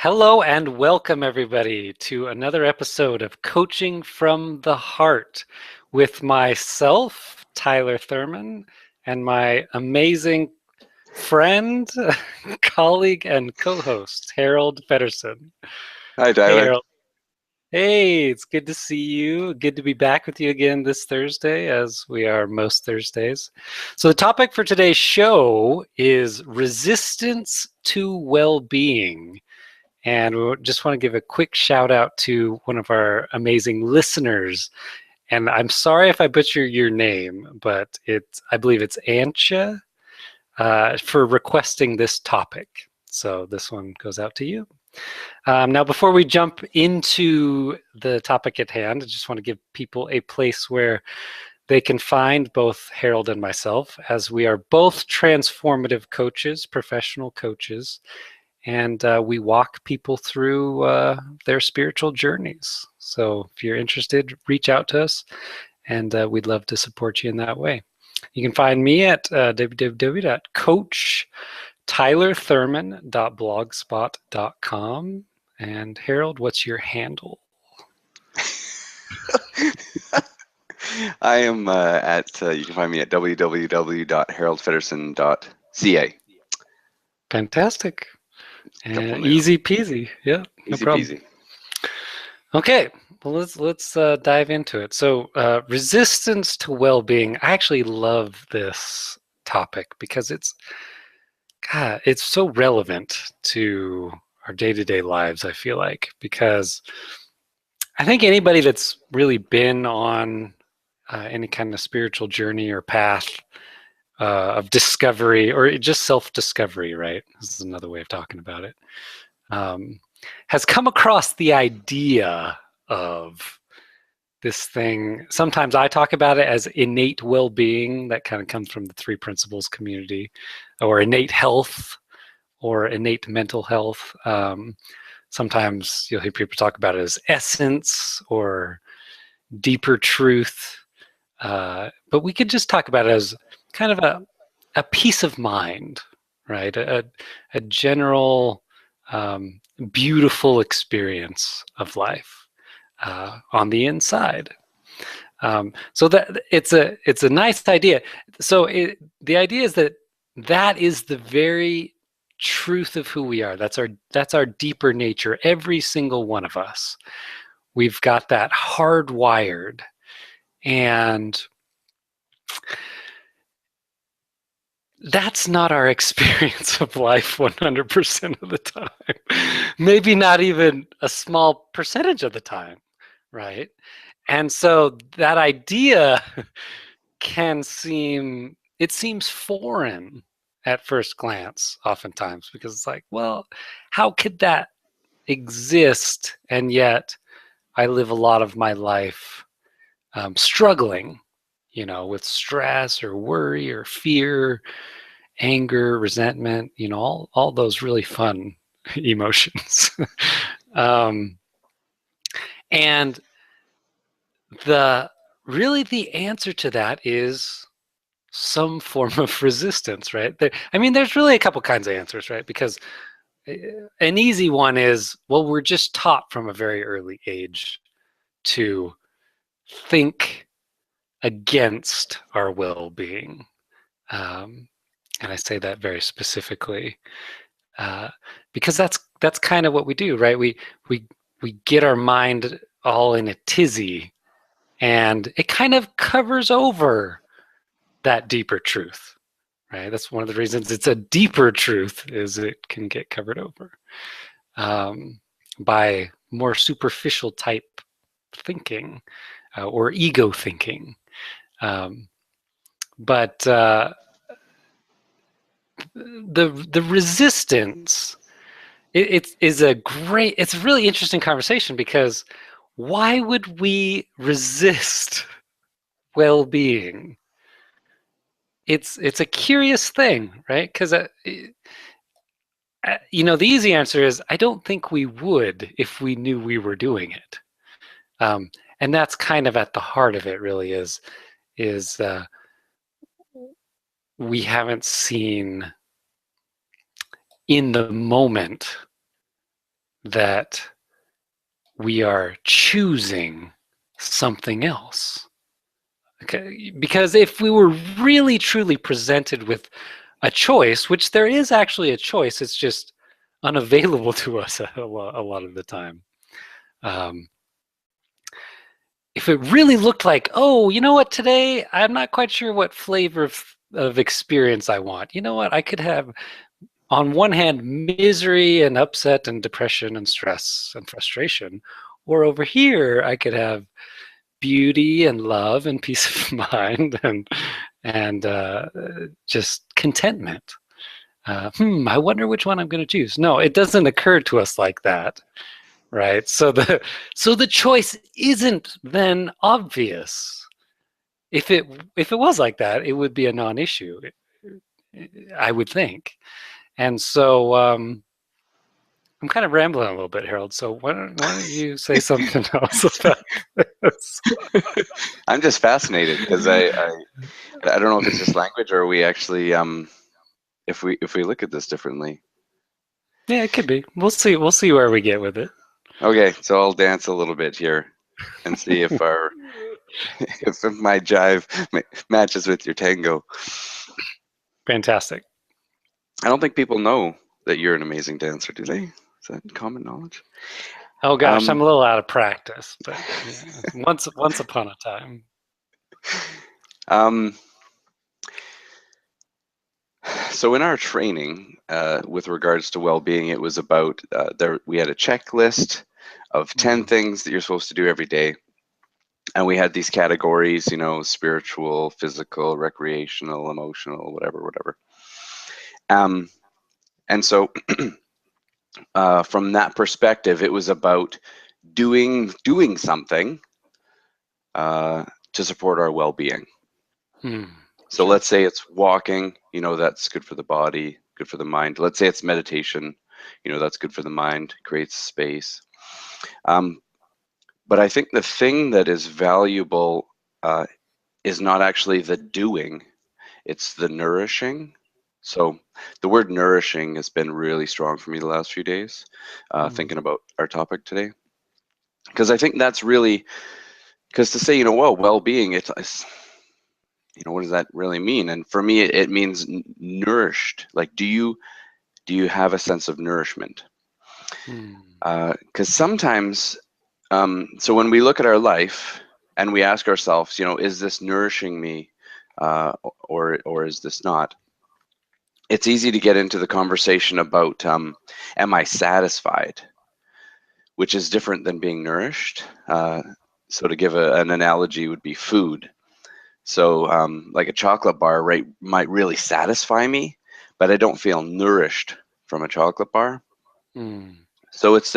Hello and welcome, everybody, to another episode of Coaching from the Heart with myself, Tyler Thurman, and my amazing friend, colleague, and co-host, Harold Feddersen. Hi, Hey, Tyler. Harold. Hey, it's good to see you. Good to be back with you again this Thursday, as we are most Thursdays. So the topic for today's show is resistance to well-being. And we just want to give a quick shout out to one of our amazing listeners. And I'm sorry if I butcher your name, but I believe it's Antje, for requesting this topic. So this one goes out to you. Now, before we jump into the topic at hand, I just want to give people a place where they can find both Harold and myself, as we are both transformative coaches, professional coaches, and we walk people through their spiritual journeys. So if you're interested, reach out to us, and we'd love to support you in that way. You can find me at www.coachtylerthurman.blogspot.com. And Harold, what's your handle? I am you can find me at www.haroldfeddersen.ca. Fantastic. Couple And new. easy peasy. Yeah, no Easy problem. peasy. Okay, well, let's dive into it. So, resistance to well-being. I actually love this topic because it's so relevant to our day-to-day lives, I feel like, because I think anybody that's really been on any kind of spiritual journey or path of discovery or just self-discovery, right? This is another way of talking about it. Has come across the idea of this thing. Sometimes I talk about it as innate well-being. That kind of comes from the three principles community, or innate health, or innate mental health. Sometimes you'll hear people talk about it as essence or deeper truth. But we could just talk about it as kind of a peace of mind, right? A general beautiful experience of life on the inside. So that it's a nice idea. So the idea is that is the very truth of who we are. That's our deeper nature. Every single one of us, we've got that hardwired, and that's not our experience of life 100% of the time. Maybe not even a small percentage of the time, right? And so that idea seems foreign at first glance oftentimes, because it's like, well, how could that exist? And yet I live a lot of my life struggling, with stress or worry or fear, anger, resentment, all those really fun emotions. um, and the answer to that is some form of resistance, right? There's really a couple kinds of answers, right? Because an easy one is, well, we're just taught from a very early age to think against our well-being. And I say that very specifically because that's kind of what we do, right? We get our mind all in a tizzy, and it kind of covers over that deeper truth, right? That's one of the reasons it's a deeper truth, is it can get covered over by more superficial type thinking or ego thinking. But the resistance, it's a really interesting conversation, because why would we resist well-being? It's a curious thing, right? Because the easy answer is, I don't think we would if we knew we were doing it. And that's kind of at the heart of it, really, is we haven't seen in the moment that we are choosing something else. Okay? Because if we were really truly presented with a choice, which there is actually a choice, it's just unavailable to us a lot of the time. Um, if it really looked like, oh, you know what, today I'm not quite sure what flavor of experience I want. You know what, I could have, on one hand, misery and upset and depression and stress and frustration, or over here I could have beauty and love and peace of mind and just contentment. I wonder which one I'm going to choose. No, it doesn't occur to us like that, right? So the choice isn't then obvious. If it was like that, it would be a non-issue, I would think. And so I'm kind of rambling a little bit, Harold. So why don't you say something else about this? I'm just fascinated because I don't know if it's just language or we actually if we look at this differently. Yeah, it could be. We'll see where we get with it. Okay, so I'll dance a little bit here and see if our if my jive matches with your tango. Fantastic. I don't think people know that you're an amazing dancer, do they? Is that common knowledge? Oh gosh, Um, I'm a little out of practice, but yeah, once upon a time. um, so in our training, with regards to well-being, it was about we had a checklist of 10 things that you're supposed to do every day. And we had these categories, spiritual, physical, recreational, emotional, whatever. Um, and so from that perspective, it was about doing something to support our well-being. So Sure. let's say it's walking, that's good for the body, good for the mind. Let's say it's meditation, that's good for the mind, creates space. But I think the thing that is valuable is not actually the doing, it's the nourishing. So the word nourishing has been really strong for me the last few days, thinking about our topic today. Because I think that's really, because to say, well-being, it's what does that really mean? And for me, it means nourished. Like, do you have a sense of nourishment? Because sometimes, so when we look at our life and we ask ourselves, is this nourishing me, or is this not? It's easy to get into the conversation about, am I satisfied, which is different than being nourished. So to give an analogy would be food. So like a chocolate bar, right, might really satisfy me, but I don't feel nourished from a chocolate bar. So it's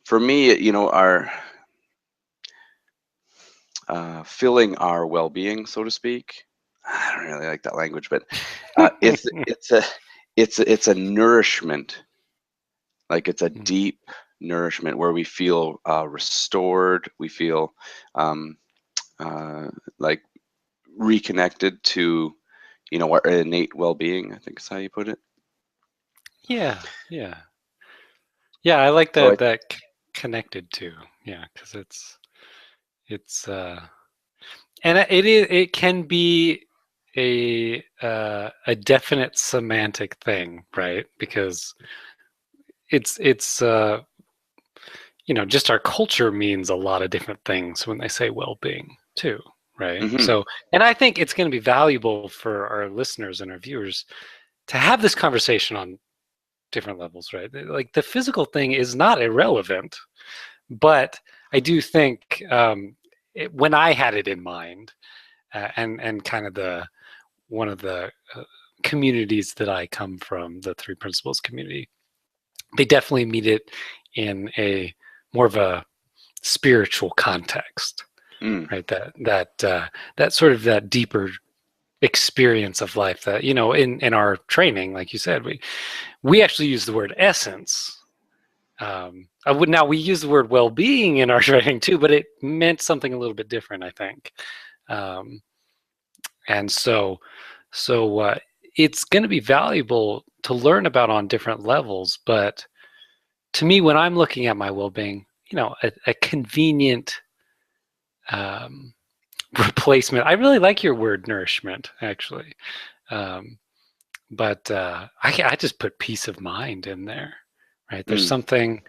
for me, our filling our well-being, so to speak. I don't really like that language, but it's a nourishment, like it's a deep nourishment where we feel restored, we feel like reconnected to our innate well-being, I think is how you put it. Yeah, yeah, yeah. I like So that connected to. Yeah, because it's and it can be a definite semantic thing, right? Because it's just our culture means a lot of different things when they say well-being too, right? mhm. So, and I think it's going to be valuable for our listeners and our viewers to have this conversation on different levels, right? Like the physical thing is not irrelevant, but I do think when I had it in mind, and kind of one of the communities that I come from, the Three Principles community, they definitely meet it in a more of a spiritual context, Mm. right? That sort of that deeper experience of life that in our training, like you said, we actually use the word essence. Now we use the word well-being in our training too, but it meant something a little bit different, I think. Um, and so it's going to be valuable to learn about on different levels, but to me, when I'm looking at my well-being, a convenient um, replacement. I really like your word nourishment, actually. Um, but I just put peace of mind in there, right? There's Mm. something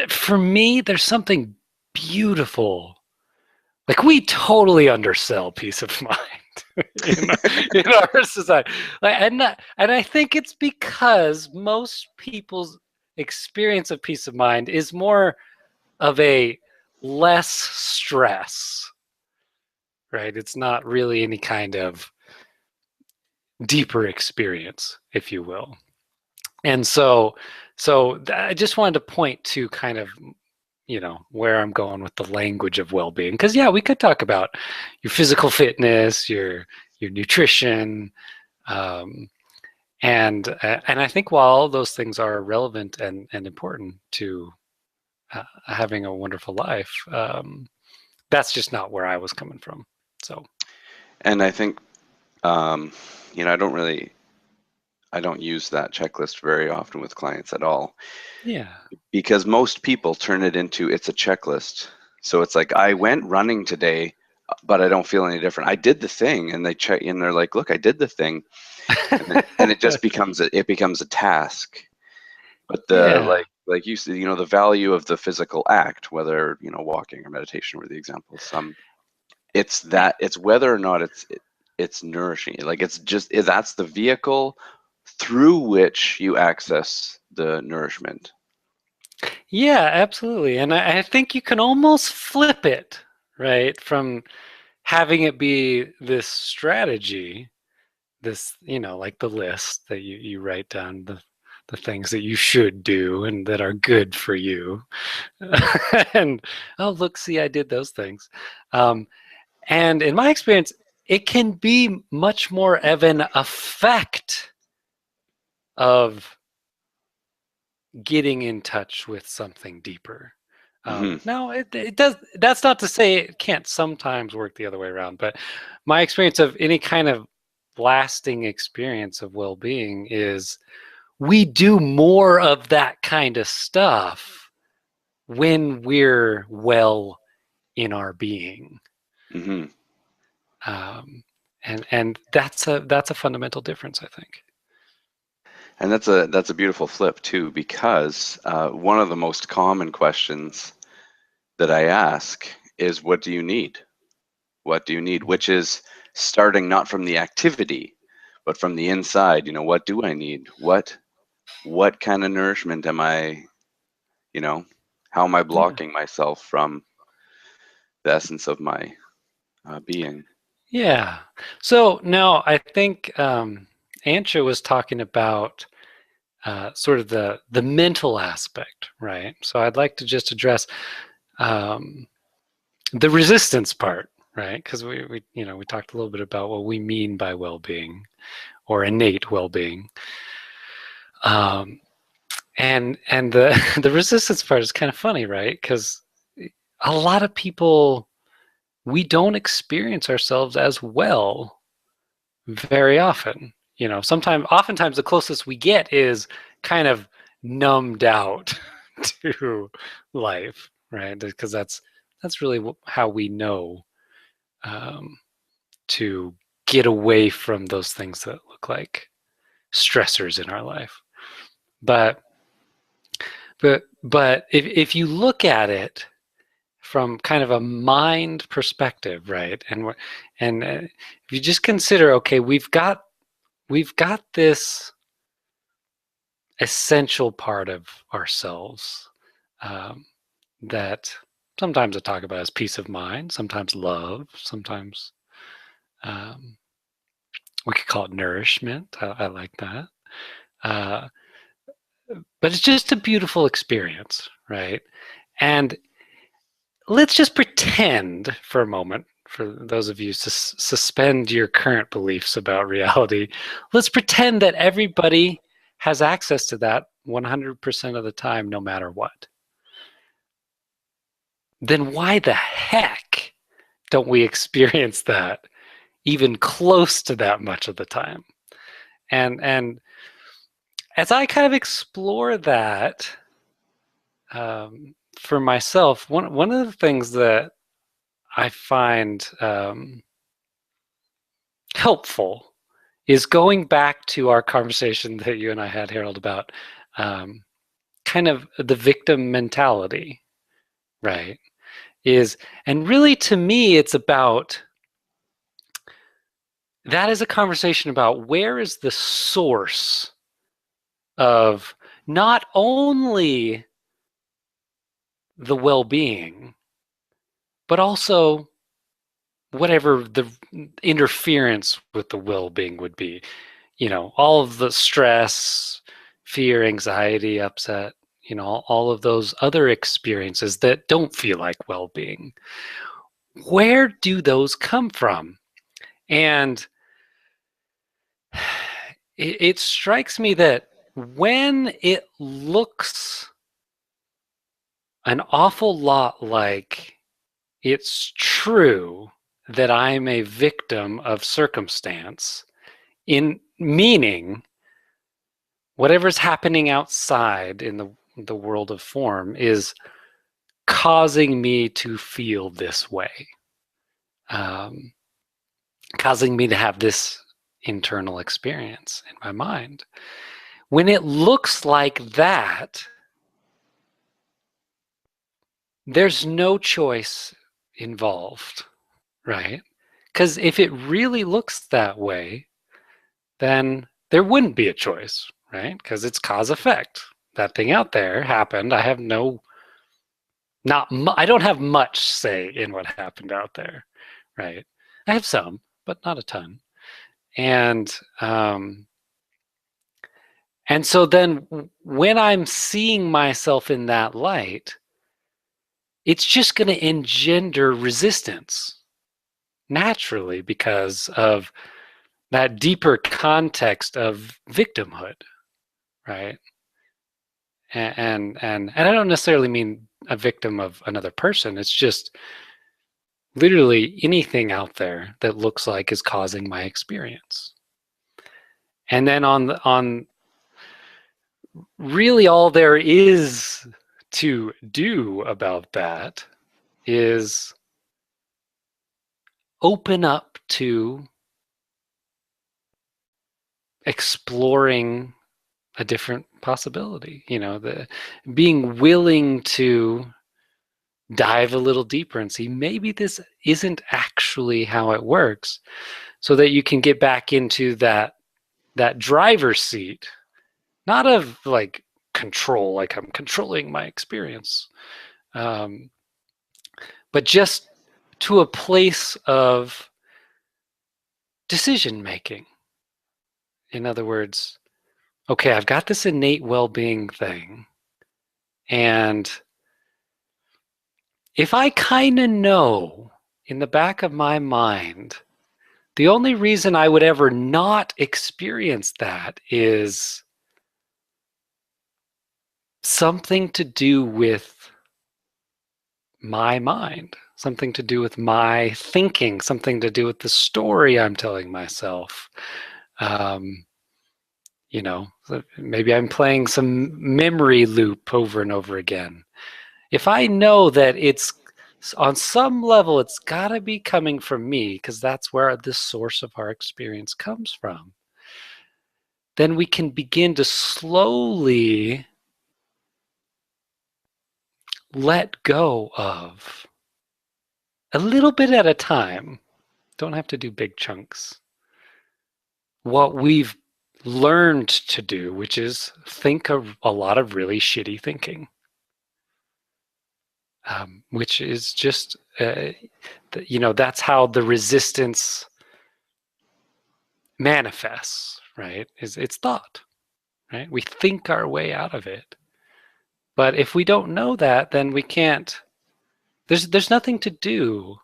for me. There's something beautiful. Like we totally undersell peace of mind in our society, and I think it's because most people's experience of peace of mind is more of a less stress, right? It's not really any kind of deeper experience, if you will. And so I just wanted to point to kind of where I'm going with the language of well-being, because yeah, we could talk about your physical fitness, your nutrition, um, and I think while all those things are relevant and important to having a wonderful life, that's just not where I was coming from. So And I think, um, I don't use that checklist very often with clients at all, yeah. because most people turn it into it's a checklist. So it's like, I went running today, but I don't feel any different. I did the thing, and they check, and they're like, look, I did the thing, and it just becomes a task. But the Yeah. like you said, the value of the physical act, whether walking or meditation were the examples. It's whether or not it's nourishing. Like it's just that's the vehicle through which you access the nourishment. Yeah, absolutely. And I think you can almost flip it, right? From having it be this strategy, this, like the list that you write down the things that you should do and that are good for you. And oh, look, see, I did those things. Um, and in my experience, it can be much more of an effect of getting in touch with something deeper. Hmm. Now, it does. That's not to say it can't sometimes work the other way around. But my experience of any kind of lasting experience of well-being is we do more of that kind of stuff when we're well in our being, Hmm. um, and that's a fundamental difference, I think. And that's a beautiful flip too, because one of the most common questions that I ask is, "What do you need? What do you need?" Which is starting not from the activity, but from the inside. What do I need? What kind of nourishment am I? You know, how am I Yeah. blocking myself from the essence of my being? Yeah. So now I think Antje was talking about sort of the mental aspect, right? So I'd like to just address um, the resistance part, right? Because we talked a little bit about what we mean by well-being or innate well-being, um, and the the resistance part is kind of funny, right? Because a lot of people, we don't experience ourselves as well very often. Oftentimes the closest we get is kind of numbed out to life, right? Because that's really how we know um, to get away from those things that look like stressors in our life. But but if you look at it from kind of a mind perspective, right? And if you just consider, okay, we've got this essential part of ourselves um, that sometimes I talk about as peace of mind, sometimes love, sometimes um, we could call it nourishment. I like that. Uh, but it's just a beautiful experience, right? And let's just pretend for a moment, for those of you to suspend your current beliefs about reality, let's pretend that everybody has access to that 100% of the time, no matter what. Then why the heck don't we experience that even close to that much of the time? And as I kind of explore that, for myself, one of the things that I find helpful is going back to our conversation that you and I had, Harold, about kind of the victim mentality, right? And really to me, it's about, that is a conversation about where is the source of not only the well-being, but also whatever the interference with the well-being would be. All of the stress, fear, anxiety, upset, all of those other experiences that don't feel like well-being. Where do those come from? And it strikes me that when it looks an awful lot like it's true that I'm a victim of circumstance, in meaning whatever's happening outside in the world of form is causing me to feel this way, um, causing me to have this internal experience in my mind. When it looks like that, there's no choice involved, right? Because if it really looks that way, then there wouldn't be a choice, right? Because it's cause effect. That thing out there happened. I have I don't have much say in what happened out there, right? I have some, but not a ton. And so then when I'm seeing myself in that light, it's just going to engender resistance naturally because of that deeper context of victimhood, right? And I don't necessarily mean a victim of another person. It's just literally anything out there that looks like is causing my experience. And then on really all there is to do about that is open up to exploring a different possibility, the being willing to dive a little deeper and see maybe this isn't actually how it works, so that you can get back into that driver's seat, not of like control, like I'm controlling my experience, um, but just to a place of decision making. In other words, okay, I've got this innate well-being thing, and if I kind of know in the back of my mind, the only reason I would ever not experience that is something to do with my mind, something to do with my thinking, something to do with the story I'm telling myself. Um, maybe I'm playing some memory loop over and over again. If I know that it's on some level, it's got to be coming from me because that's where the source of our experience comes from, then we can begin to slowly let go of, a little bit at a time, don't have to do big chunks, what we've learned to do, which is think of a lot of really shitty thinking, which is just, that's how the resistance manifests, right? It's thought, right? We think our way out of it. But if we don't know that, then we can't, there's nothing to do,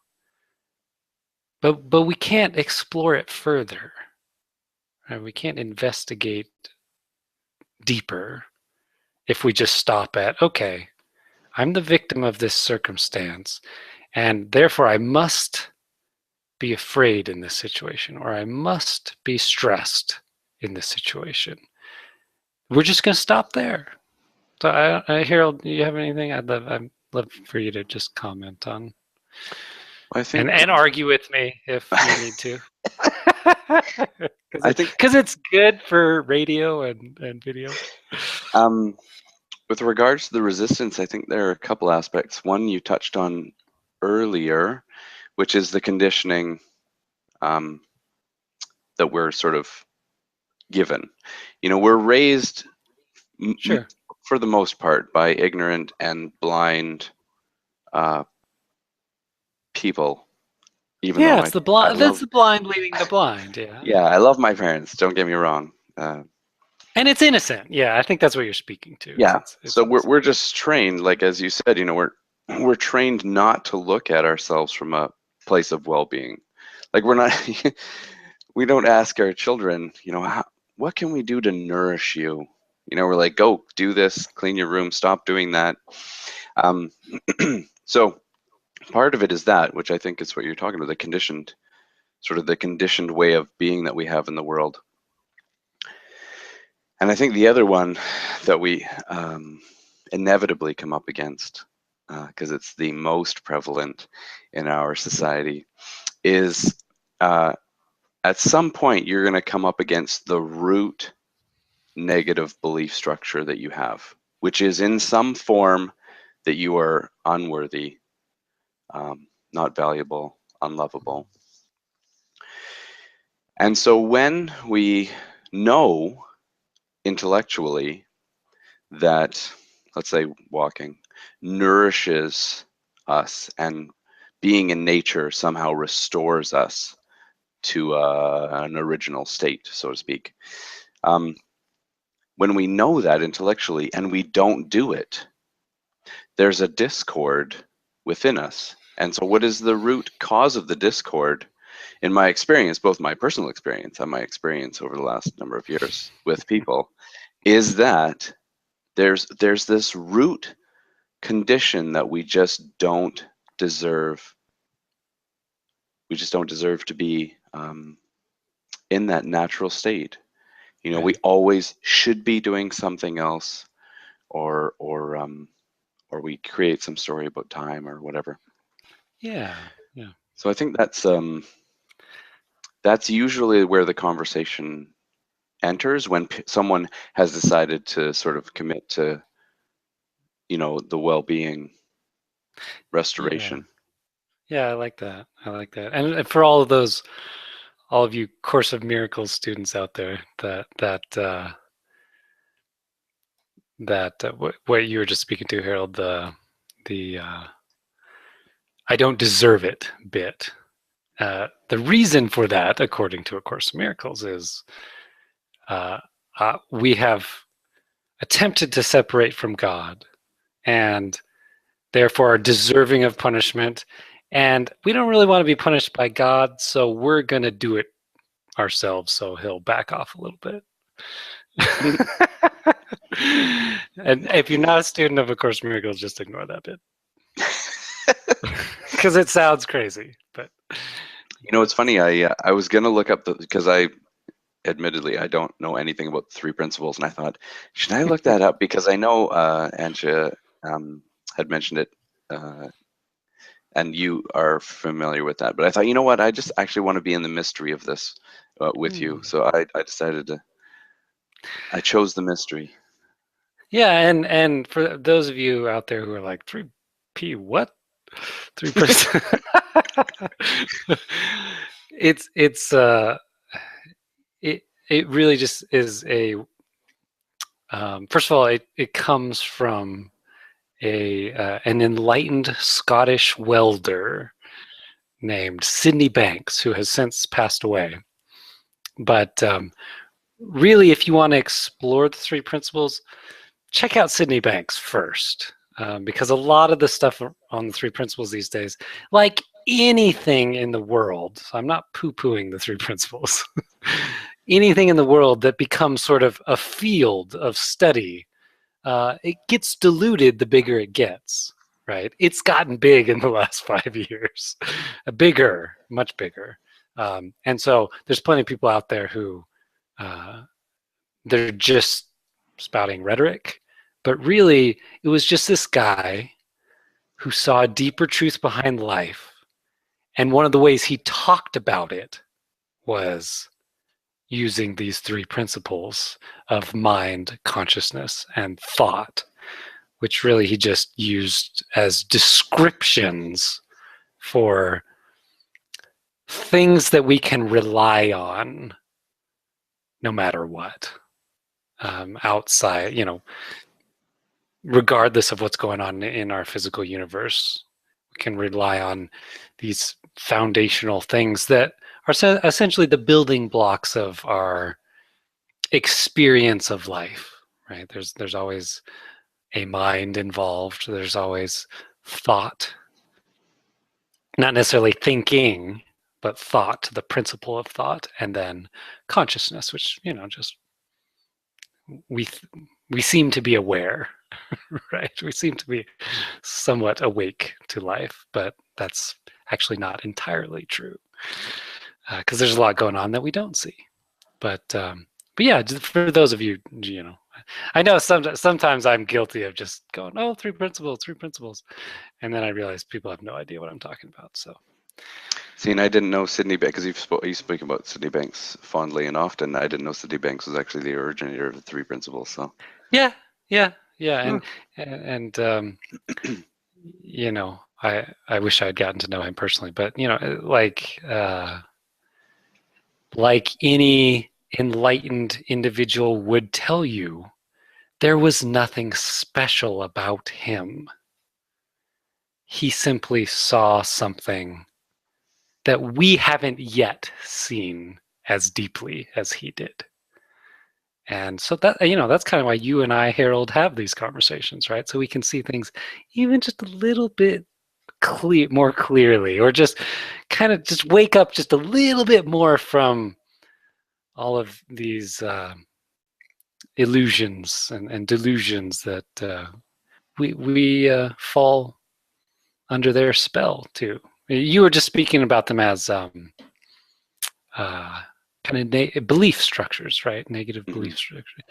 but we can't explore it further, right? We can't investigate deeper if we just stop at, okay, I'm the victim of this circumstance, and therefore I must be afraid in this situation, or I must be stressed in this situation. We're just going to stop there. So Harold, do you have anything? I'd love for you to just comment on I think and argue with me if you need to. I think Because it's good for radio and video. um, with regards to the resistance, I think there are a couple aspects. One you touched on earlier, which is the conditioning um, that we're sort of given. You know, we're raised Sure. for the most part by ignorant and blind uh, people. Even though Yeah, it's the I blind. That's love, the blind leading the blind. Yeah, yeah, I love my parents. Don't get me wrong. and it's innocent. Yeah, I think that's what you're speaking to. Is Yeah, it's so we're innocent. just trained, like as you said, you know, we're trained not to look at ourselves from a place of well-being. Like we're not, we don't ask our children, you know, what can we do to nourish you? You know, we're like, go do this, clean your room, stop doing that. Um, so part of it is that, which I think is what you're talking about, the conditioned, sort of the conditioned way of being that we have in the world. And I think the other one that we inevitably come up against, because it's the most prevalent in our society, is at some point you're going to come up against the root negative belief structure that you have, which is in some form that you are unworthy, not valuable, unlovable. And so when we know intellectually that, let's say, walking nourishes us and being in nature somehow restores us to an original state, so to speak. When we know that intellectually and we don't do it, there's a discord within us. And so, what is the root cause of the discord? In my experience, both my personal experience and my experience over the last number of years with people, is that there's this root condition that we just don't deserve. We just don't deserve to be in that natural state. You know, we Right. always should be doing something else, or or we create some story about time or whatever. Yeah. Yeah. So I think that's usually where the conversation enters when someone has decided to sort of commit to, you know, the well-being Yeah. restoration. Yeah. I like that. I like that. And for all of those, all of you Course of Miracles students out there, what you were just speaking to, Harold, the I don't deserve it bit. The reason for that, according to A Course in Miracles, is uh, we have attempted to separate from God and therefore are deserving of punishment. And we don't really want to be punished by God, so we're going to do it ourselves so he'll back off a little bit. And if you're not a student of A Course in Miracles, just ignore that bit. Because it sounds crazy, but You know, it's funny. I was gonna look up the because I admittedly I don't know anything about the three principles, and I thought, should I look that up because I know Anja had mentioned it, uh, and you are familiar with that. But I thought, you know what, I just actually want to be in the mystery of this with you. So I decided to. I chose the mystery. yeah, and for those of you out there who are like 3P what? 3%. It's it really just is a first of all it comes from a an enlightened Scottish welder named Sydney Banks who has since passed away. But really, if you want to explore the three principles, check out Sydney Banks first, because a lot of the stuff on the three principles these days, like anything in the world, so I'm not poo-pooing the three principles, anything in the world that becomes sort of a field of study, it gets diluted the bigger it gets, right? It's gotten big in the last 5 years, bigger, much bigger. And so there's plenty of people out there who they're just spouting rhetoric, But really, it was just this guy who saw a deeper truth behind life. And one of the ways he talked about it was using these three principles of mind, consciousness, and thought, which really he just used as descriptions for things that we can rely on no matter what, outside, regardless of what's going on in our physical universe. We can rely on these foundational things that are essentially the building blocks of our experience of life, right? There's always a mind involved. There's always thought, not necessarily thinking, but thought, the principle of thought, and then consciousness, which just we we seem to be aware, right? We seem to be somewhat awake to life, but that's actually not entirely true because there's a lot going on that we don't see. But yeah, for those of you, I know sometimes I'm guilty of just going, oh, three principles, and then I realize people have no idea what I'm talking about. So See, and I didn't know Sydney Banks, because you speak about Sydney Banks fondly and often. I didn't know Sydney Banks was actually the originator of the three principles. So, yeah, huh. and I wish I had gotten to know him personally, but like any enlightened individual would tell you, there was nothing special about him. He simply saw something that we haven't yet seen as deeply as he did. And so that's kind of why you and I, Harold, have these conversations, right? So we can see things even just a little bit more clearly, or just kind of just wake up just a little bit more from all of these illusions and delusions that we fall under their spell too. You were just speaking about them as uh, kind of belief structures, right? Negative Hmm. belief structure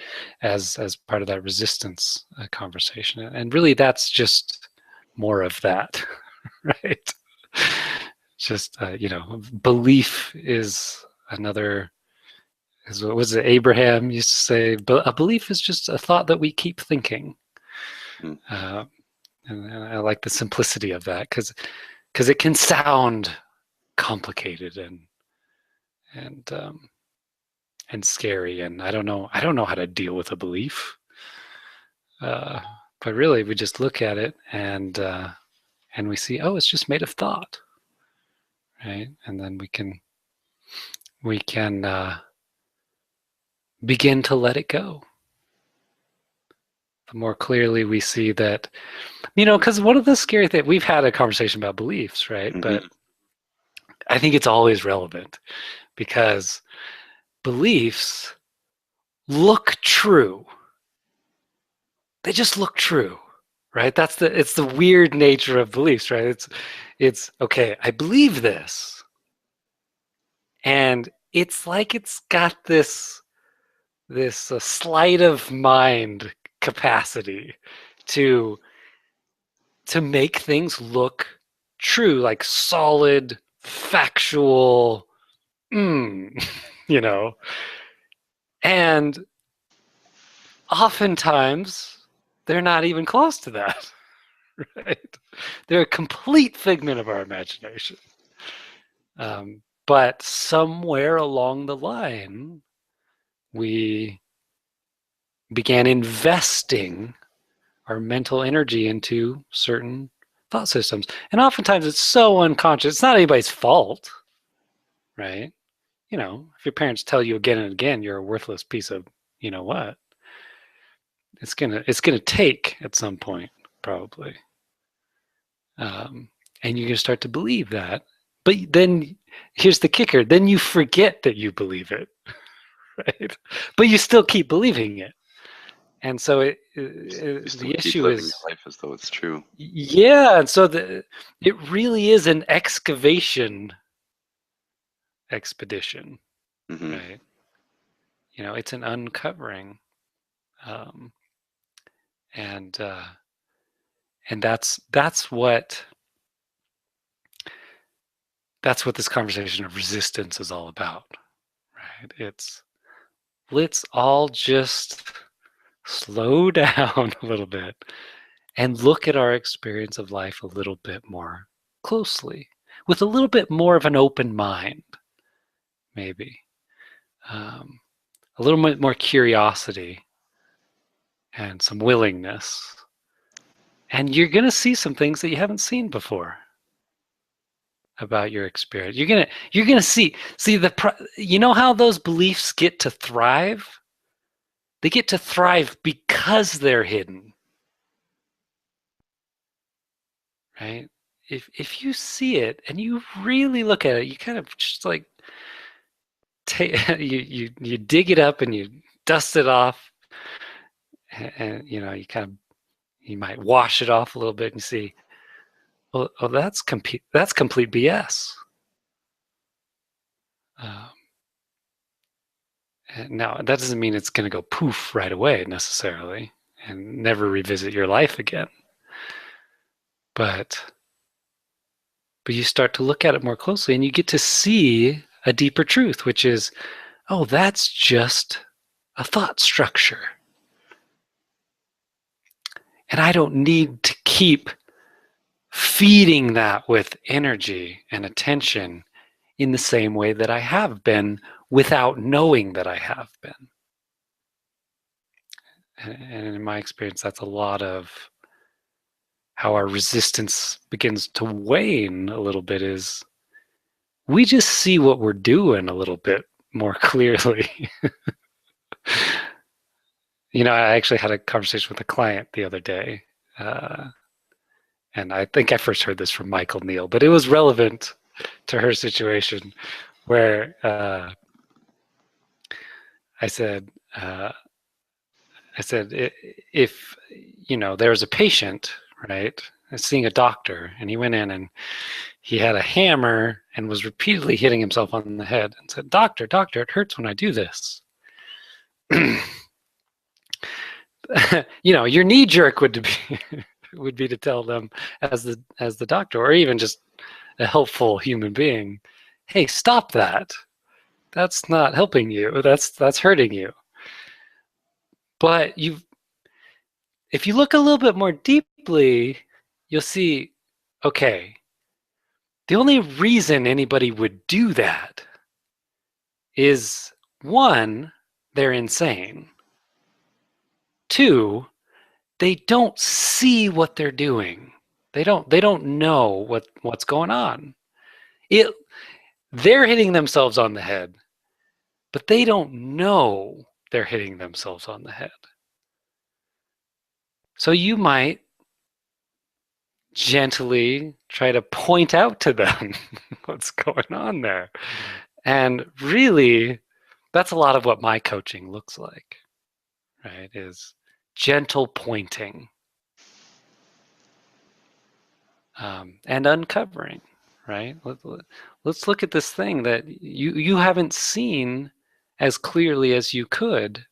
as part of that resistance conversation, and really that's just more of that, right? Just belief is another. Is what was it Abraham used to say? But a belief is just a thought that we keep thinking. Hmm. Uh, and I like the simplicity of that because it can sound complicated and and scary, and I don't know how to deal with a belief, uh, but really we just look at it and we see, oh, it's just made of thought, right? And then we can begin to let it go. The more clearly we see that, because one of the scary things, we've had a conversation about beliefs, right? Hmm. But I think it's always relevant because beliefs look true. They just look true, right? It's the weird nature of beliefs, right? It's okay, I believe this, and it's like it's got this sleight of mind capacity to make things look true, like solid, factual, you know. And oftentimes they're not even close to that, right? They're a complete figment of our imagination. But somewhere along the line, we began investing our mental energy into certain thought systems. And oftentimes it's so unconscious. It's not anybody's fault, right? If your parents tell you again and again you're a worthless piece of what, it's gonna take at some point, probably. And you're gonna start to believe that. But then here's the kicker, then you forget that you believe it, right? But you still keep believing it. And so You still the keep issue living is, your life as though it's true. yeah, and so it really is an excavation expedition, Hmm. right? It's an uncovering. Um, and that's what this conversation of resistance is all about, right? It's let's all just slow down a little bit and look at our experience of life a little bit more closely, with a little bit more of an open mind, maybe. Um, a little bit more curiosity and some willingness. And you're going to see some things that you haven't seen before about your experience. You're going to see you know how those beliefs get to thrive? They get to thrive because they're hidden. Right? If you see it and you really look at it, you kind of just like you dig it up and you dust it off, and you know you might wash it off a little bit and see, well, oh, that's complete BS. Um, Now, that doesn't mean it's going to go poof right away necessarily and never revisit your life again. But you start to look at it more closely and you get to see a deeper truth, which is, oh, that's just a thought structure. And I don't need to keep feeding that with energy and attention in the same way that I have been without knowing that I have been. And in my experience, that's a lot of how our resistance begins to wane a little bit, is we just see what we're doing a little bit more clearly. You know, I actually had a conversation with a client the other day, and I think I first heard this from Michael Neal, but it was relevant to her situation, where I said, if you know there was a patient, right, seeing a doctor, and he went in and he had a hammer and was repeatedly hitting himself on the head and said, "Doctor, doctor, it hurts when I do this." You know, your knee jerk would be would be to tell them, as the doctor, or even just a helpful human being, "Hey, stop that. That's not helping you. That's hurting you." But if you look a little bit more deeply, you'll see, okay, the only reason anybody would do that is, one, they're insane. Two, they don't see what they're doing. They don't know what's going on. They're hitting themselves on the head, but they don't know they're hitting themselves on the head. So you might gently try to point out to them what's going on there. And really, that's a lot of what my coaching looks like, right? Is gentle pointing, and uncovering, right? Let's look at this thing that you haven't seen as clearly as you could.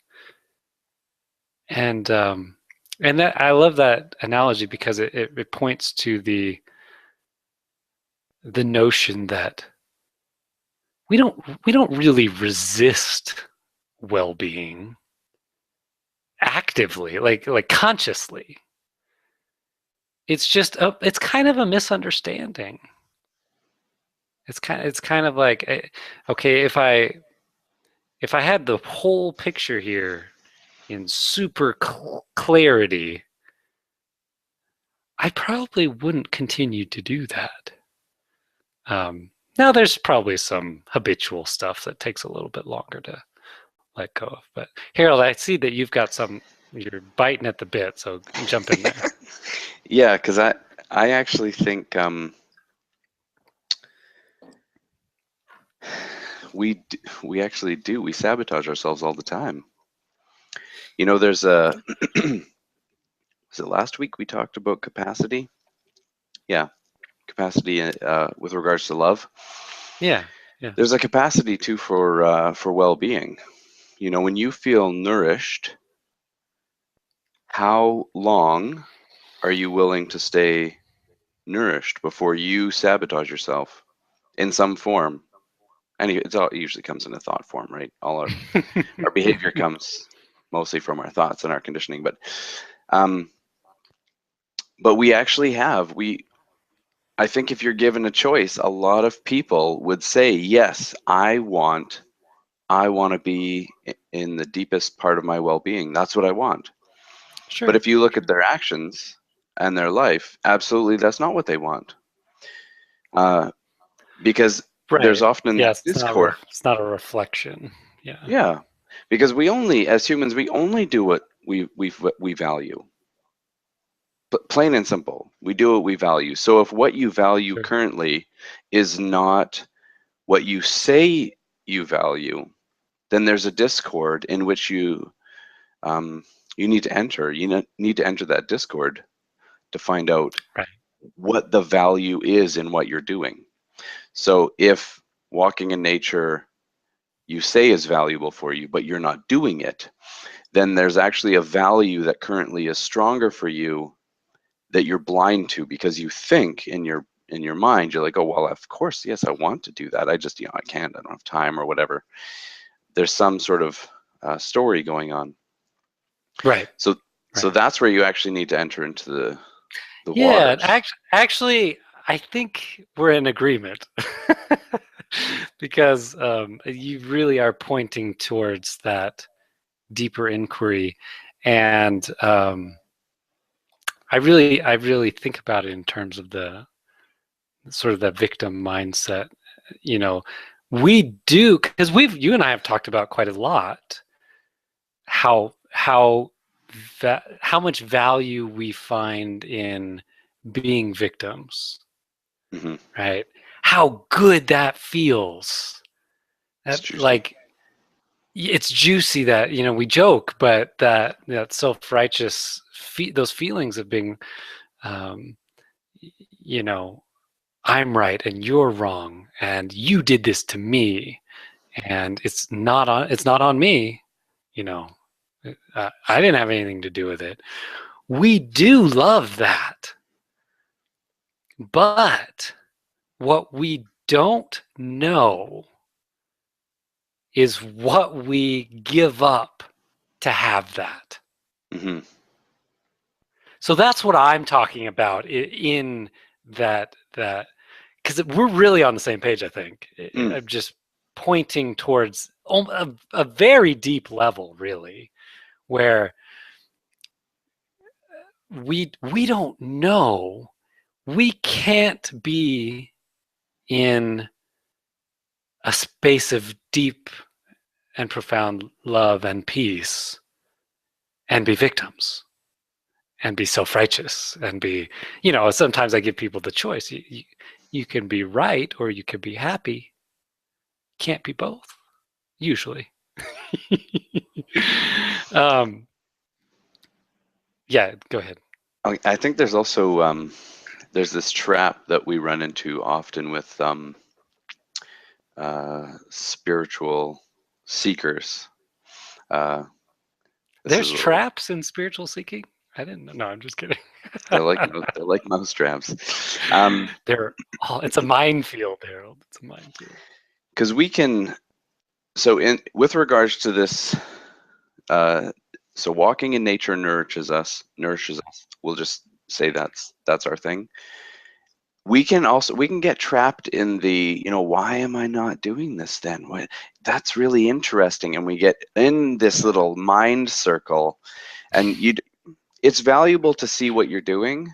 And that, I love that analogy, because it points to the notion that we don't really resist well-being actively, like consciously. It's just it's kind of a misunderstanding. It's kind of like, okay, if I had the whole picture here in super clarity, I probably wouldn't continue to do that. Now, there's probably some habitual stuff that takes a little bit longer to let go of. But Harold, I see that you're biting at the bit, so jump in there. Yeah, because I actually think we actually do. We sabotage ourselves all the time. You know, there's a was it last week we talked about capacity? Yeah, capacity with regards to love. Yeah. There's a capacity too for well-being. You know, when you feel nourished, how long are you willing to stay nourished before you sabotage yourself in some form? And it usually comes in a thought form, right? All our behavior comes mostly from our thoughts and our conditioning, um, but we actually have we. I think if you're given a choice, a lot of people would say, yes, I want to be in the deepest part of my well-being. That's what I want. But Sure. if you look at their actions and their life, absolutely, that's not what they want. Uh, because there's Right. often that Yes, discord. it's not a reflection. Yeah. Yeah, because we only, as humans, we only do what we value. But plain and simple, we do what we value. So if what you value Sure. currently is not what you say you value, then there's a discord in which um, you need to enter. Need to enter that discord to find out Right. what the value is in what you're doing. So if walking in nature you say is valuable for you, but you're not doing it, then there's actually a value that currently is stronger for you that you're blind to because you think in your mind you're like, oh well, of course, yes, I want to do that. I just I can't. I don't have time or whatever. There's some sort of story going on. Right. So Right. that's where you actually need to enter into the Yeah. waters. Actually, I think we're in agreement because you really are pointing towards that deeper inquiry, and I really think about it in terms of the sort of the victim mindset. You know, we do, because you and I have talked about quite a lot how much value we find in being victims, Hmm. right? How good that feels. It's That, juicy. like, it's juicy that, we joke, but that self-righteous those feelings of being, um, you know, I'm right and you're wrong, and you did this to me, and it's not on me, you know. I didn't have anything to do with it. We do love that, but what we don't know is what we give up to have that. Hmm. So that's what I'm talking about in that because we're really on the same page. I think Mm. I'm just pointing towards a very deep level, really, where we don't know. We can't be in a space of deep and profound love and peace and be victims and be self-righteous and be, sometimes I give people the choice. You can be right or you can be happy. Can't be both, usually. um, yeah, go ahead. I think there's also there's this trap that we run into often with spiritual seekers. Uh, this There's is traps in spiritual seeking. I didn't know. No, I'm just kidding. they're like mouse traps. It's a minefield, Harold. It's a minefield. Because we can, so in with regards to this, uh, so walking in nature nourishes us. We'll just say that's our thing. We can get trapped in the, why am I not doing this then? That's really interesting, and we get in this little mind circle, and it's valuable to see what you're doing,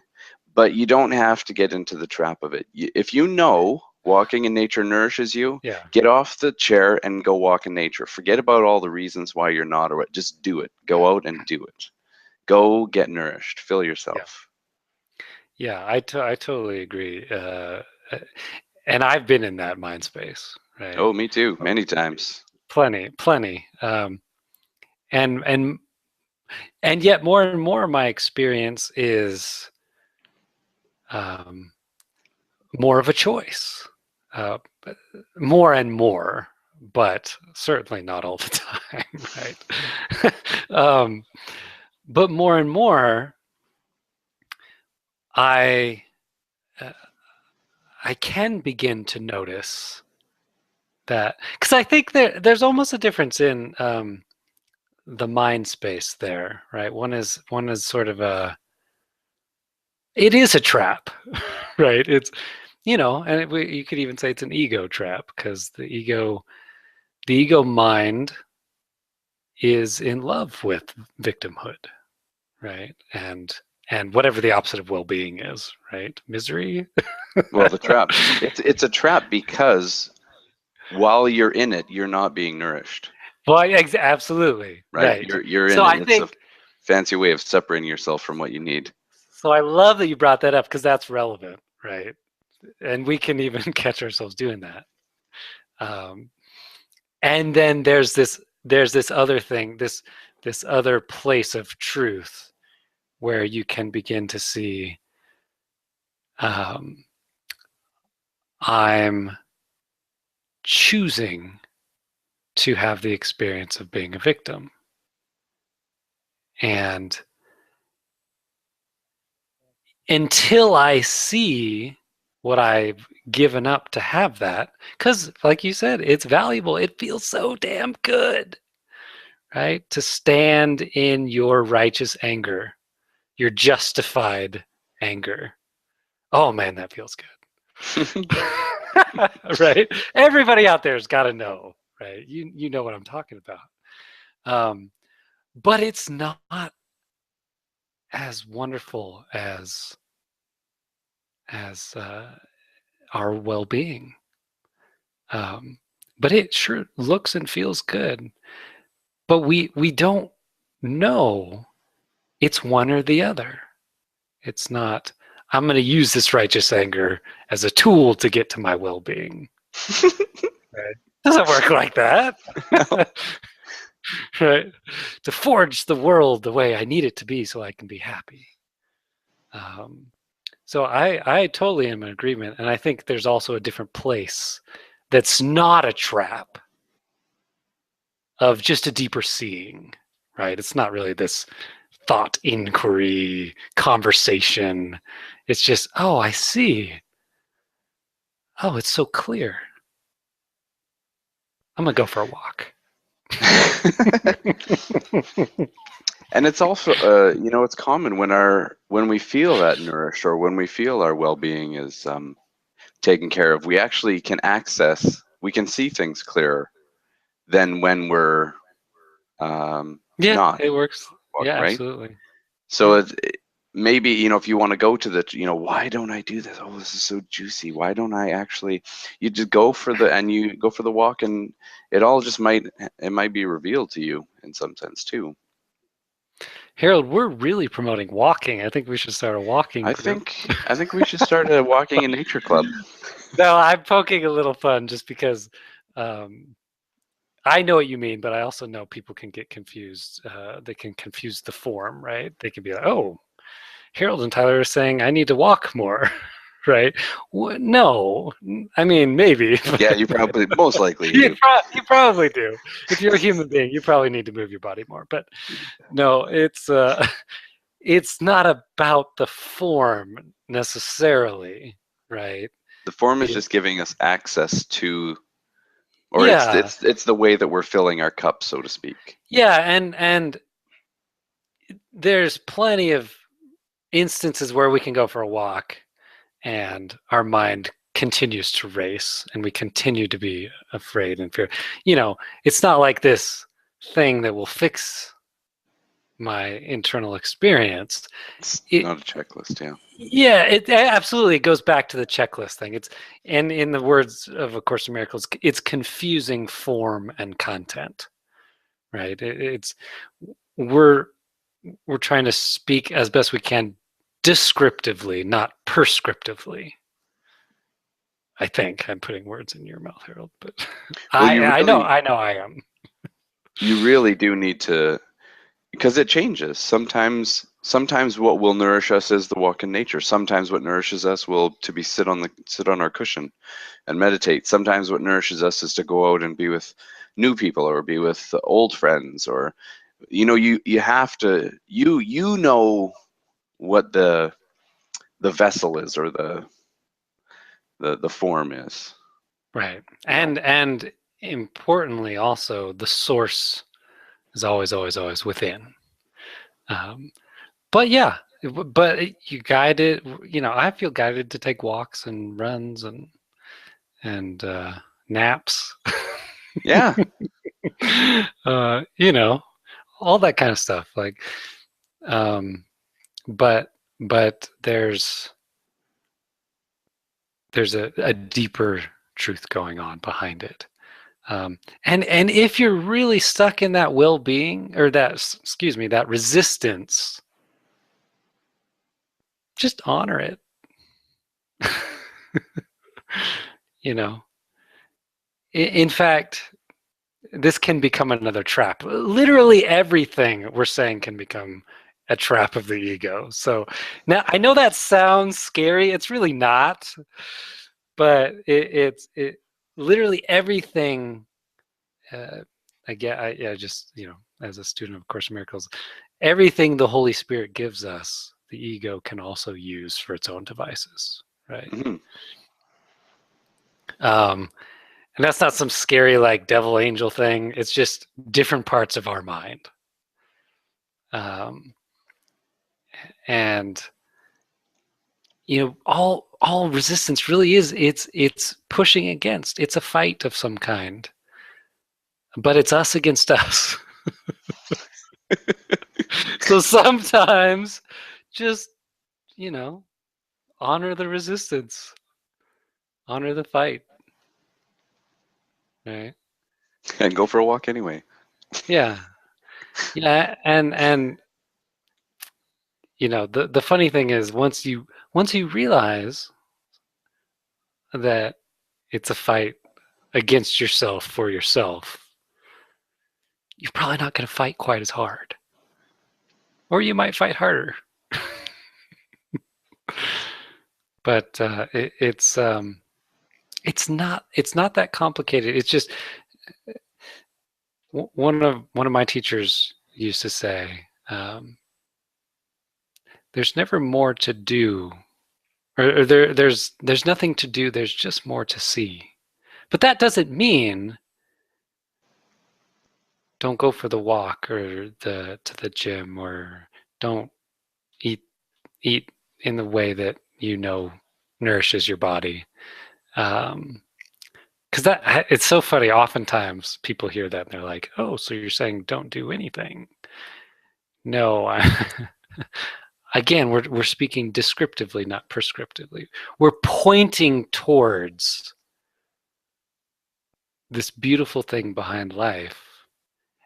but you don't have to get into the trap of it. If you know walking in nature nourishes you, Yeah, get off the chair and go walk in nature. Forget about all the reasons why you're not, or what. Just do it. Go out and do it. Go get nourished. Fill yeah, yourself. yeah. I totally agree. And I've been in that mind space, right? Oh, me too. Many times. Plenty. And and and yet more and more, my experience is um, more of a choice. Uh, more and more, but certainly not all the time, right? um, but more and more, I uh, I can begin to notice that, because I think there's almost a difference in the mind space there, right? One is sort of it is a trap, right? It's, and you could even say it's an ego trap, because the ego mind is in love with victimhood, right? And whatever the opposite of well-being is, right? Misery. Well, the trap. It's a trap because while you're in it, you're not being nourished, Well, absolutely, right? right. You're So in it. I It's a think, fancy way of separating yourself from what you need. so I love that you brought that up, because that's relevant, right? And we can even catch ourselves doing that. Um, and then there's this other thing, this other place of truth where you can begin to see, um, I'm choosing to have the experience of being a victim. And until I see what I've given up to have that, because like you said, it's valuable. It feels so damn good, right? To stand in your righteous anger, your justified anger. Oh man, that feels good. Right? Everybody out there's got to know, right? You know what I'm talking about. Um, but it's not as wonderful as our well-being. Um, but it sure looks and feels good. But we don't know it's one or the other. It's not, I'm going to use this righteous anger as a tool to get to my well-being. Right? Doesn't work like that. No. Right? To forge the world the way I need it to be so I can be happy. Um, so I totally am in agreement, and I think there's also a different place that's not a trap of just a deeper seeing, right? It's not really this thought inquiry conversation. It's just, oh, I see. Oh, it's so clear. I'm gonna go for a walk. And it's also, it's common when we feel that nourished or when we feel our well-being is taken care of, we can see things clearer than when we're Yeah, not it works. Yeah, walking, right? absolutely. So Yeah. maybe, if you want to go to why don't I do this? Oh, this is so juicy. Why don't I actually, you just you go for the walk, and it might be revealed to you in some sense too. Harold, we're really promoting walking. I think we should start a walking group. I think we should start a walking in nature club. No, I'm poking a little fun just because um, I know what you mean, but I also know people can get confused. They can confuse the form, right? They can be like, oh, Harold and Tyler are saying I need to walk more, right? No, I mean, maybe. Yeah, you probably, most likely you you, do. you probably do. If you're a human being, you probably need to move your body more. But no, it's not about the form necessarily, right? The form is It, just giving us access to, or yeah, it's the way that we're filling our cup, so to speak. yeah, and there's plenty of instances where we can go for a walk and our mind continues to race and we continue to be afraid and fear. It's not like this thing that will fix my internal experience. It's It, not a checklist, yeah. yeah, it absolutely goes back to the checklist thing. It's, and in the words of A Course in Miracles, it's confusing form and content, right? We're we're trying to speak as best we can descriptively, not prescriptively. I think I'm putting words in your mouth, Harold, but Well, I know I am. you really do need to, because it changes. Sometimes what will nourish us is the walk in nature. Sometimes what nourishes us will to be sit on our cushion and meditate. Sometimes what nourishes us is to go out and be with new people or be with old friends, or you have to know what the vessel is, or the form is. Right. You know. And importantly also the source is always within. Um, but yeah, you guided, I feel guided to take walks and runs and naps. Yeah. You know, all that kind of stuff. Like, um, but there's a deeper truth going on behind it. And if you're really stuck in that well-being, or that resistance, just honor it. You know, in fact, this can become another trap. Literally everything we're saying can become a trap of the ego. So now I know that sounds scary. It's really not, but it literally everything. Uh, yeah, just as a student of Course in Miracles, everything the Holy Spirit gives us, the ego can also use for its own devices, right? Hmm. Um, and that's not some scary like devil angel thing. It's just different parts of our mind. Um, and all resistance really is, it's pushing against. It's a fight of some kind, but it's us against us. So sometimes just you know honor the resistance, honor the fight, right? And go for a walk anyway. Yeah, yeah, and the funny thing is, once you realize that it's a fight against yourself for yourself, you're probably not going to fight quite as hard, or you might fight harder. But it's not that complicated. It's just one of my teachers used to say, "There's never more to do, or there's nothing to do. There's just more to see." But that doesn't mean don't go for the walk or to the gym, or don't eat eat in the way that nourishes your body. Because it's so funny. Oftentimes people hear that and they're like, "Oh, so you're saying don't do anything?" No, again, we're speaking descriptively, not prescriptively. We're pointing towards this beautiful thing behind life,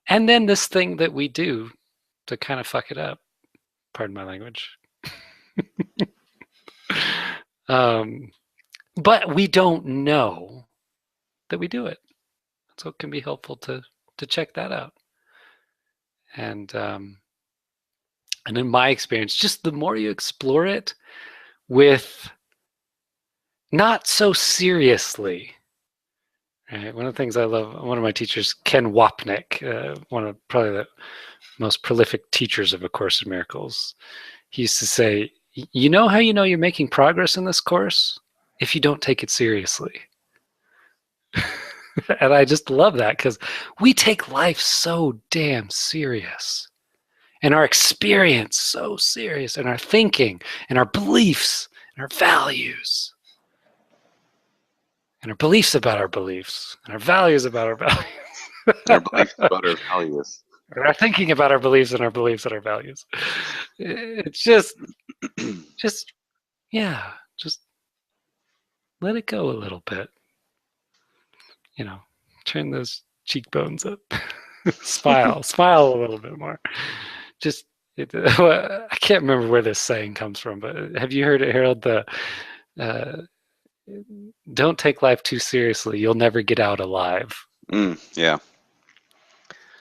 and then this thing that we do to kind of fuck it up. Pardon my language. um, but we don't know that we do it, so it can be helpful to check that out. And in my experience, just the more you explore it with not so seriously. Right? One of the things I love, one of my teachers, Ken Wapnick, one of probably the most prolific teachers of A Course in Miracles, he used to say, "You know how you know you're making progress in this course? If you don't take it seriously." And I just love that, because we take life so damn serious, and our experience so serious, and our thinking, and our beliefs, and our values, and our beliefs about our beliefs, and our values about our values. Our beliefs about our values. Our thinking about our beliefs and our beliefs and our values. It's just, yeah, just let it go a little bit. Turn those cheekbones up, smile a little bit more. Just, I can't remember where this saying comes from, but have you heard it, Harold? Uh, Don't take life too seriously. You'll never get out alive. Yeah.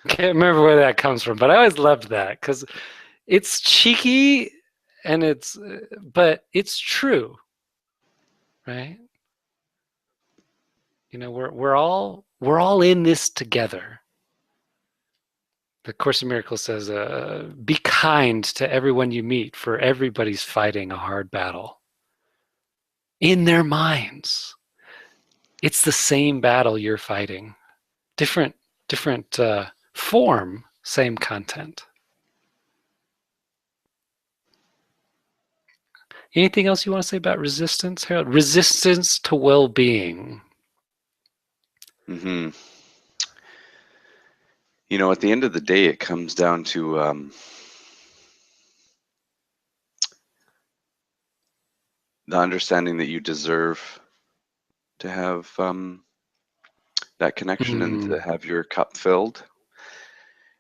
Can't remember where that comes from, but I always loved that because it's cheeky and but it's true, right? We're all in this together. the Course in Miracles says, be kind to everyone you meet, for everybody's fighting a hard battle in their minds. It's the same battle you're fighting, different form, same content. Anything else you want to say about resistance, Harold? Resistance to well-being. Mm-hmm. You know, at the end of the day, it comes down to the understanding that you deserve to have that connection and to have your cup filled.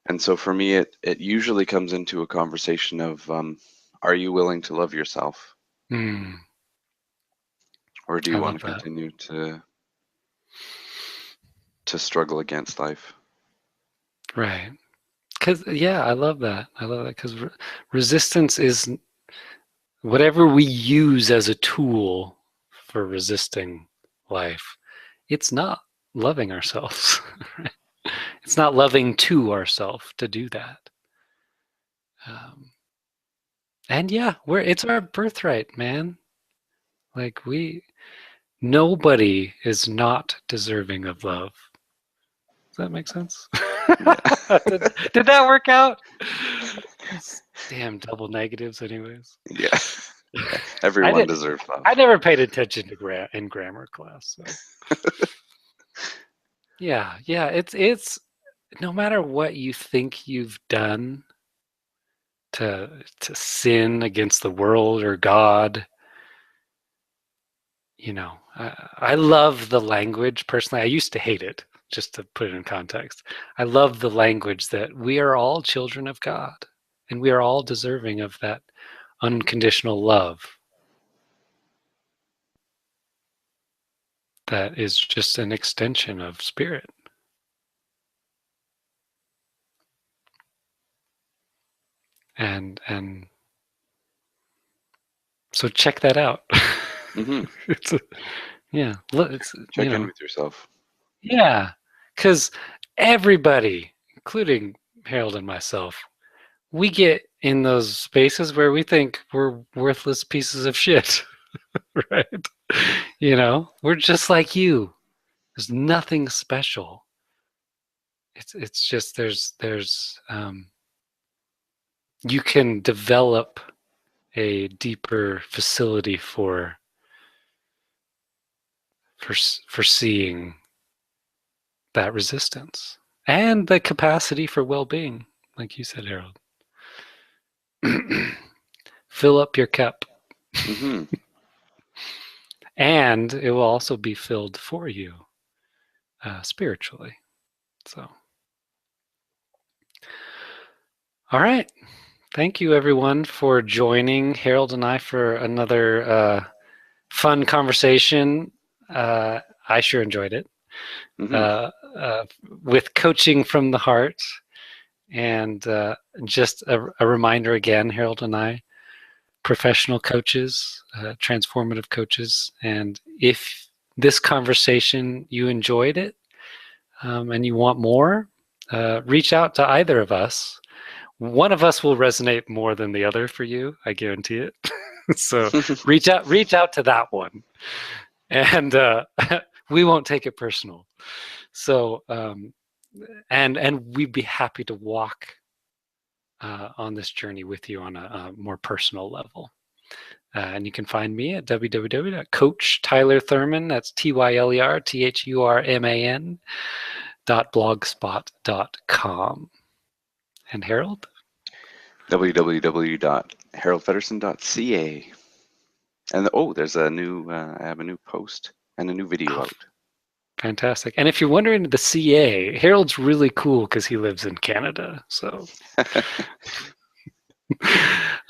And so for me, it usually comes into a conversation of, are you willing to love yourself? Or do I you want love to that. continue to struggle against life? Right. Because, yeah, I love that. I love that because resistance is whatever we use as a tool for resisting life. It's not loving ourselves. Right? It's not loving to ourselves to do that. And yeah, it's our birthright, man. Like nobody is not deserving of love. Does that make sense? Yeah. did that work out? Those damn double negatives, anyways. Yeah. I Everyone did. deserves love. I never paid attention to in grammar class. So yeah. It's no matter what you think you've done to sin against the world or God. You know, I love the language personally. I used to hate it, just to put it in context. I love the language that we are all children of God and we are all deserving of that unconditional love that is just an extension of spirit. And so check that out. Mm-hmm. It's yeah, it's Check in with yourself. yeah, because everybody, including Harold and myself, we get in those spaces where we think we're worthless pieces of shit, right? We're just like you. There's nothing special. It's just there's you can develop a deeper facility for seeing that resistance and the capacity for well-being, like you said, Harold. Fill up your cup. Mm-hmm. And it will also be filled for you spiritually. So, all right. Thank you, everyone, for joining Harold and I for another fun conversation. I sure enjoyed it. Mm-hmm. With coaching from the heart. And just a reminder again, Harold and I, professional coaches, transformative coaches. And if this conversation, you enjoyed it and you want more, reach out to either of us. One of us will resonate more than the other for you. I guarantee it. So reach out to that one, and we won't take it personal. So and we'd be happy to walk on this journey with you on a more personal level. And you can find me at www.coachtylerthurman, that's TYLERTHURMAN.blogspot.com. And Harold? www.haroldfeddersen.ca. And there's a new, I have a new post and a new video Oh, out. fantastic. And if you're wondering, the CA, Harold's really cool because he lives in Canada. So,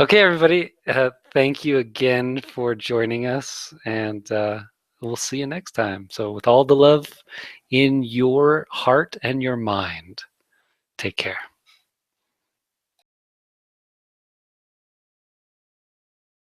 okay, everybody, thank you again for joining us. And we'll see you next time. So, with all the love in your heart and your mind, take care.